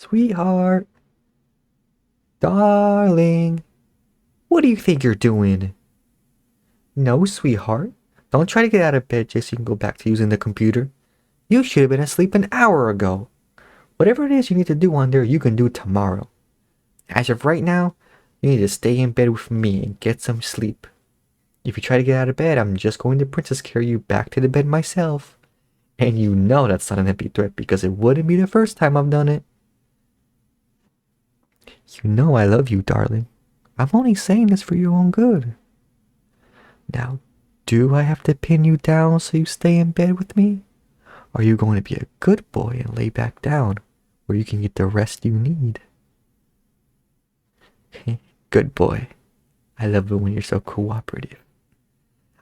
Sweetheart, darling, what do you think you're doing? No, sweetheart. Don't try to get out of bed just so you can go back to using the computer. You should have been asleep an hour ago. Whatever it is you need to do on there, you can do tomorrow. As of right now, you need to stay in bed with me and get some sleep. If you try to get out of bed, I'm just going to princess carry you back to the bed myself. And you know that's not an empty threat because it wouldn't be the first time I've done it. You know I love you, darling. I'm only saying this for your own good. Now, do I have to pin you down so you stay in bed with me? Or are you going to be a good boy and lay back down where you can get the rest you need? Good boy. I love it when you're so cooperative.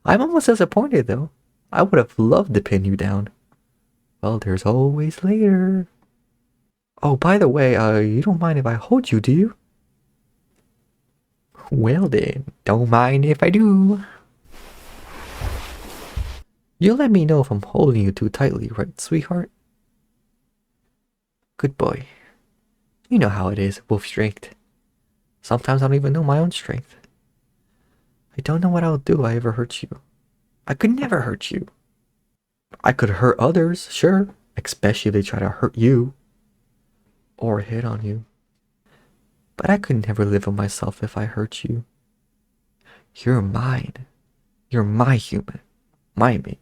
I'm almost disappointed though. I would have loved to pin you down. Well, there's always later. Oh, by the way, you don't mind if I hold you, do you? Well then, don't mind if I do. You'll let me know if I'm holding you too tightly, right, sweetheart? Good boy. You know how it is, wolf strength. Sometimes I don't even know my own strength. I don't know what I'll do if I ever hurt you. I could never hurt you. I could hurt others, sure, especially if they try to hurt you or hit on you. But I could never live with myself if I hurt you. You're mine. You're my human. My mate.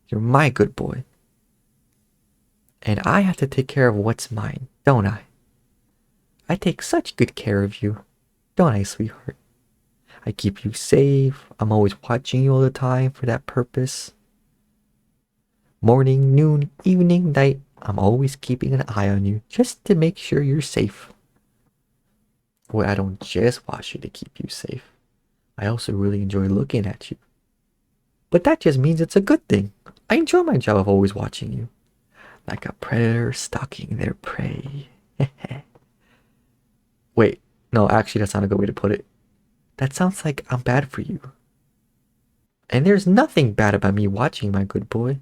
You're my good boy. And I have to take care of what's mine, don't I? I take such good care of you, don't I, sweetheart? I keep you safe. I'm always watching you all the time for that purpose. Morning, noon, evening, night, I'm always keeping an eye on you just to make sure you're safe. Well, I don't just watch you to keep you safe. I also really enjoy looking at you. But that just means it's a good thing. I enjoy my job of always watching you. Like a predator stalking their prey. Wait, no, actually that's not a good way to put it. That sounds like I'm bad for you. And there's nothing bad about me watching, my good boy.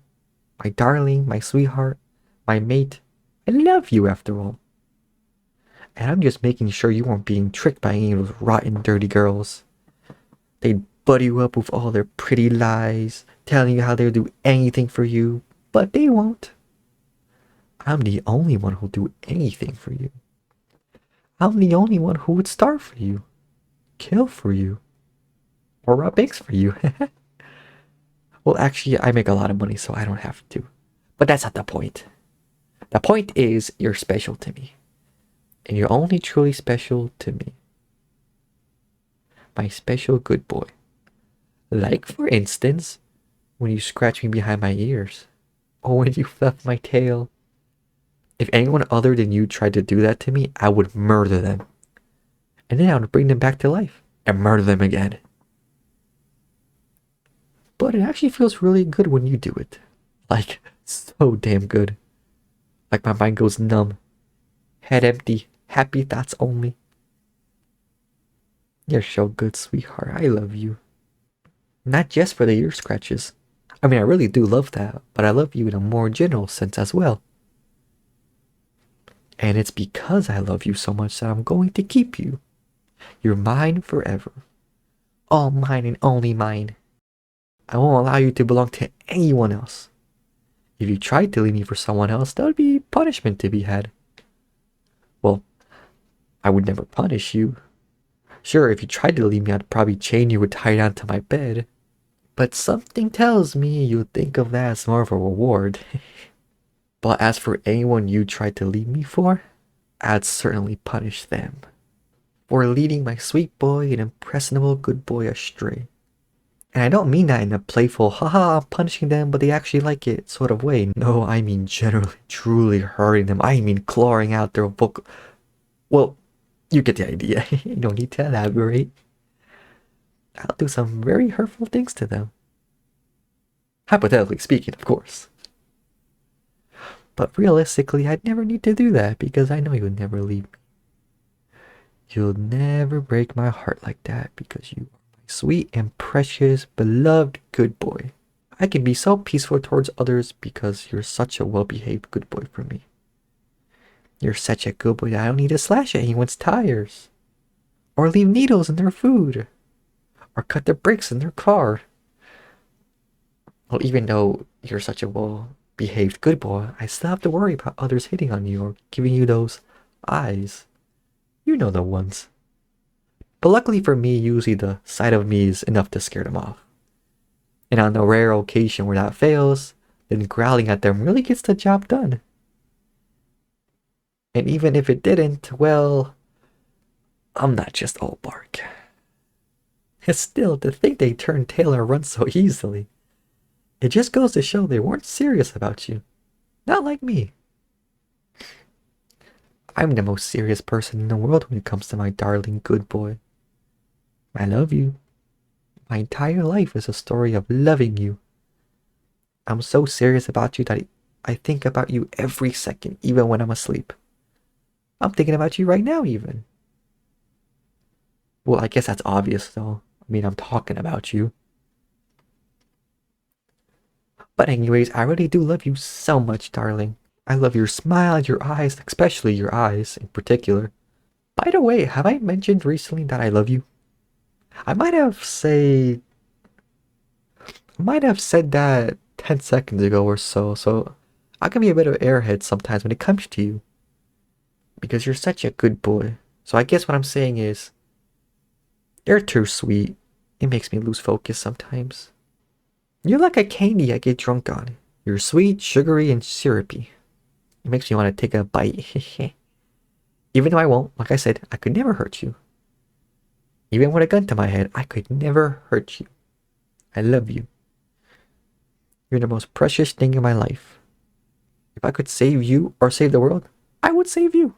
My darling, my sweetheart, my mate. I love you after all. And I'm just making sure you aren't being tricked by any of those rotten, dirty girls. They'd butter you up with all their pretty lies, telling you how they'll do anything for you, but they won't. I'm the only one who'll do anything for you. I'm the only one who would starve for you, kill for you, or rob banks for you. Well, actually, I make a lot of money, so I don't have to. But that's not the point. The point is, you're special to me. And you're only truly special to me. My special good boy. Like, for instance, when you scratch me behind my ears. Or when you fluff my tail. If anyone other than you tried to do that to me, I would murder them. And then I would bring them back to life. And murder them again. But it actually feels really good when you do it. Like, so damn good. Like my mind goes numb. Head empty. Happy thoughts only. You're so good, sweetheart. I love you. Not just for the ear scratches. I mean, I really do love that. But I love you in a more general sense as well. And it's because I love you so much that I'm going to keep you. You're mine forever. All mine and only mine. I won't allow you to belong to anyone else. If you tried to leave me for someone else, that would be punishment to be had. Well, I would never punish you. Sure, if you tried to leave me, I'd probably chain you or tie you down to my bed. But something tells me you'd think of that as more of a reward. But as for anyone you tried to leave me for, I'd certainly punish them. For leading my sweet boy and impressionable good boy astray. And I don't mean that in a playful, haha, I'm punishing them, but they actually like it sort of way. No, I mean generally, truly hurting them. I mean clawing out their vocal. Well, you get the idea. You don't need to elaborate. I'll do some very hurtful things to them. Hypothetically speaking, of course. But realistically, I'd never need to do that because I know you'll never leave me. You'll never break my heart like that because you are my sweet and precious, beloved good boy. I can be so peaceful towards others because you're such a well-behaved good boy for me. You're such a good boy that I don't need to slash at anyone's tires. Or leave needles in their food. Or cut the brakes in their car. Well, even though you're such a well-behaved good boy, I still have to worry about others hitting on you or giving you those eyes. You know the ones. But luckily for me, usually the sight of me is enough to scare them off. And on the rare occasion where that fails, then growling at them really gets the job done. And even if it didn't, well, I'm not just all bark. And still, to think they turn tail and run so easily. It just goes to show they weren't serious about you. Not like me. I'm the most serious person in the world when it comes to my darling good boy. I love you. My entire life is a story of loving you. I'm so serious about you that I think about you every second, even when I'm asleep. I'm thinking about you right now, even. Well, I guess that's obvious, though. I mean, I'm talking about you. But anyways, I really do love you so much, darling. I love your smile and your eyes, especially your eyes in particular. By the way, have I mentioned recently that I love you? I might have said that 10 seconds ago or so I can be a bit of an airhead sometimes when it comes to you. Because you're such a good boy. So I guess what I'm saying is, you're too sweet. It makes me lose focus sometimes. You're like a candy I get drunk on. You're sweet, sugary, and syrupy. It makes me want to take a bite. Even though I won't, like I said, I could never hurt you. Even with a gun to my head, I could never hurt you. I love you. You're the most precious thing in my life. If I could save you or save the world, I would save you.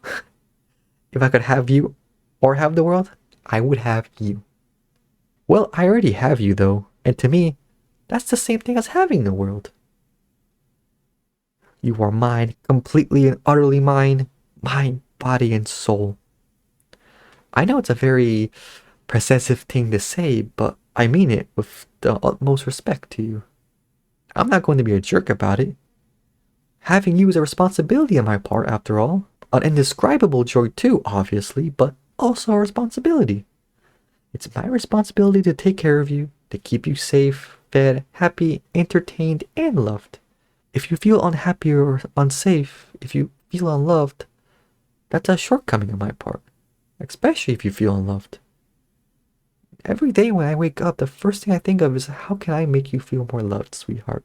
If I could have you or have the world, I would have you. Well, I already have you though, and to me, that's the same thing as having the world. You are mine, completely and utterly mine, mind, body, and soul. I know it's a very possessive thing to say, but I mean it with the utmost respect to you. I'm not going to be a jerk about it. Having you is a responsibility on my part, after all. An indescribable joy too, obviously, but also a responsibility. It's my responsibility to take care of you, to keep you safe, fed, happy, entertained, and loved. If you feel unhappy or unsafe, if you feel unloved, that's a shortcoming on my part. Especially if you feel unloved. Every day when I wake up, the first thing I think of is how can I make you feel more loved, sweetheart?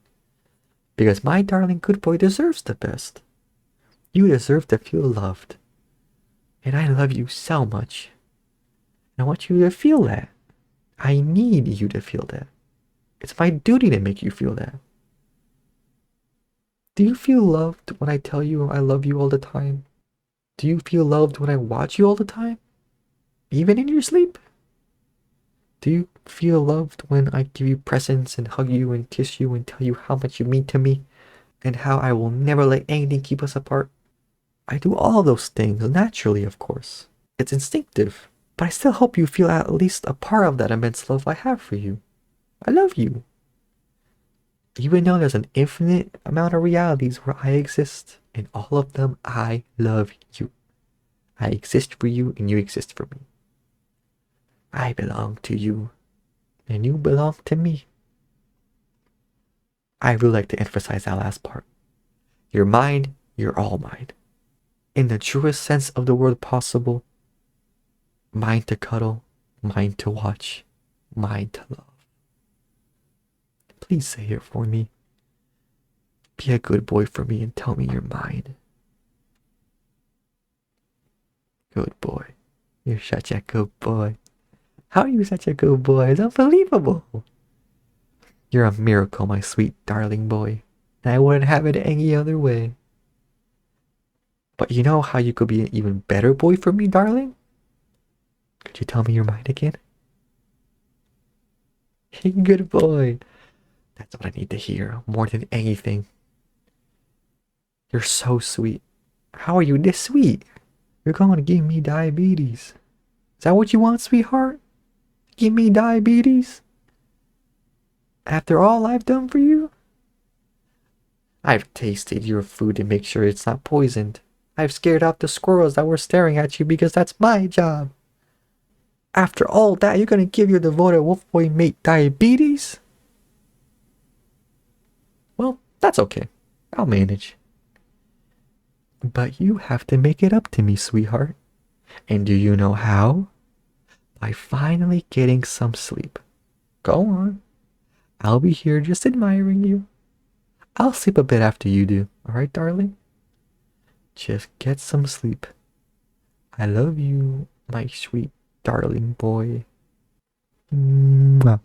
Because my darling good boy deserves the best. You deserve to feel loved. And I love you so much. And I want you to feel that. I need you to feel that. It's my duty to make you feel that. Do you feel loved when I tell you I love you all the time? Do you feel loved when I watch you all the time? Even in your sleep? Do you feel loved when I give you presents and hug you and kiss you and tell you how much you mean to me and how I will never let anything keep us apart? I do all those things naturally, of course. It's instinctive, but I still hope you feel at least a part of that immense love I have for you. I love you. Even though there's an infinite amount of realities where I exist, in all of them I love you. I exist for you and you exist for me. I belong to you, and you belong to me. I really like to emphasize that last part. You're mine, you're all mine. In the truest sense of the word possible, mine to cuddle, mine to watch, mine to love. Please say it for me. Be a good boy for me and tell me you're mine. Good boy. You're such a good boy. How are you such a good boy? It's unbelievable. You're a miracle, my sweet darling boy. And I wouldn't have it any other way. But you know how you could be an even better boy for me, darling? Could you tell me you're mine again? Good boy. That's what I need to hear more than anything. You're so sweet. How are you this sweet? You're going to give me diabetes. Is that what you want, sweetheart? Give me diabetes? After all I've done for you? I've tasted your food to make sure it's not poisoned. I've scared off the squirrels that were staring at you because that's my job. After all that, you're gonna give your devoted wolf boy mate diabetes? Well, that's okay. I'll manage. But you have to make it up to me, sweetheart. And do you know how? By finally getting some sleep. Go on. I'll be here just admiring you. I'll sleep a bit after you do, alright, darling? Just get some sleep. I love you, my sweet darling boy. Mwah.